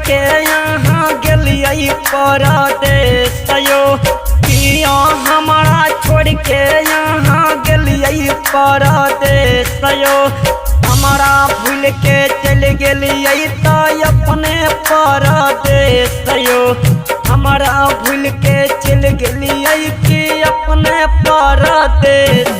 के यहाँ गेलियै परदेश यो पिया हमारा छोड़ के यहाँ गेलियै परदेश यो हमारा भूल के चल गेलियै तो अपने परदेश यो हमारा भूल के चल गेलियै कि अपने परदेश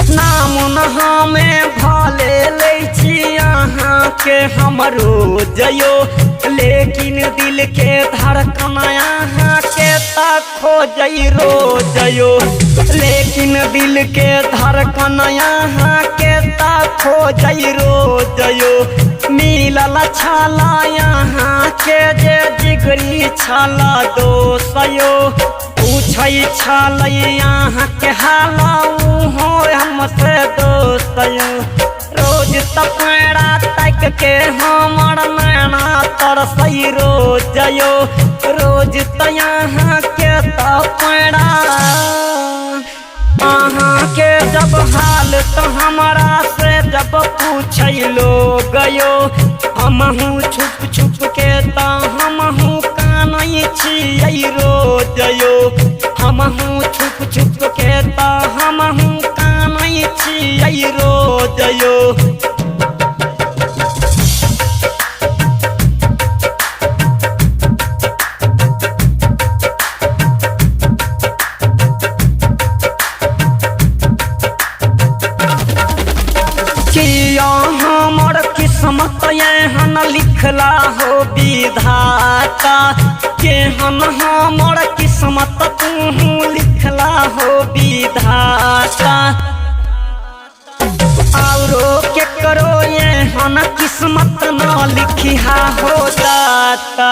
नाम हमें भाले ले यहाँ के हमरो जयो लेकिन दिल के धड़कन यहाँ के खो रो जयो लेकिन दिल के धड़कन यहाँ के खो रो जयो मिलल छाला यहाँ के जे जिगरी छाला दोसयो पूछै छल यहाँ के हाला हो हमसे दोस्तयो रोज तपेड़ा तक के हमर नैना तरसै रोजयो रोज त यहाँ के तपेड़ा अहाँ के जब हाल तो हमारा से जब पूछै लोग यो हमहू छुप छुप के तो हमहू कानै छियै रोजयो हमहू छुप छुप के तो हमहू कानै छियै रोजयो किया हमर किस्मत एहन लिखला हो विधाता केहन हमर किस्मत तू लिखला हो विधाता औरो के करो एहन किस्मत न लिखिहा हो दाता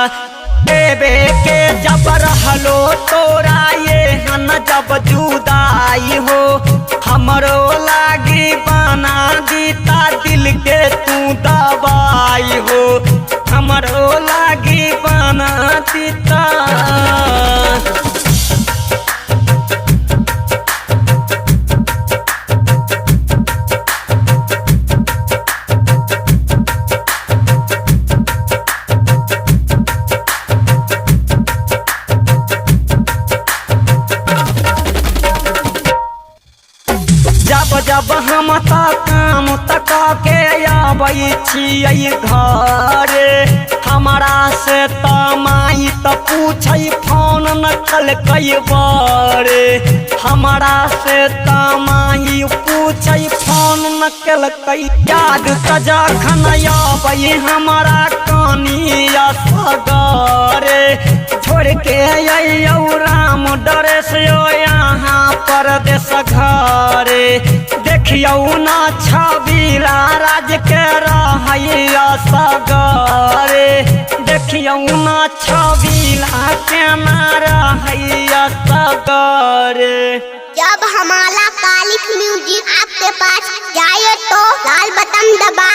देवे के जब रहलो तोरा एहन जब जुदाई हो हमरो लागी बना दीता दिल के तू दवाई हो हमरो लागी बना दीता जब हम काम तक के आबै छियै घरे हमारा से तमाई त पूछै फोन न कलकै बारे हमारा से तमाई पूछै फोन न कलकै याद त जखन आबै हमारा कानिया सगरे छोड़ के अइयौ राम डरेस यो यहाँ परदेश घरे देखियौ ना छबीला राज के रहैया सगरे देखियौ ना छबीला के ना रहैया सगरे जब हमारा कालिक म्यूजिक आपके पास जाए तो लाल बटन दबा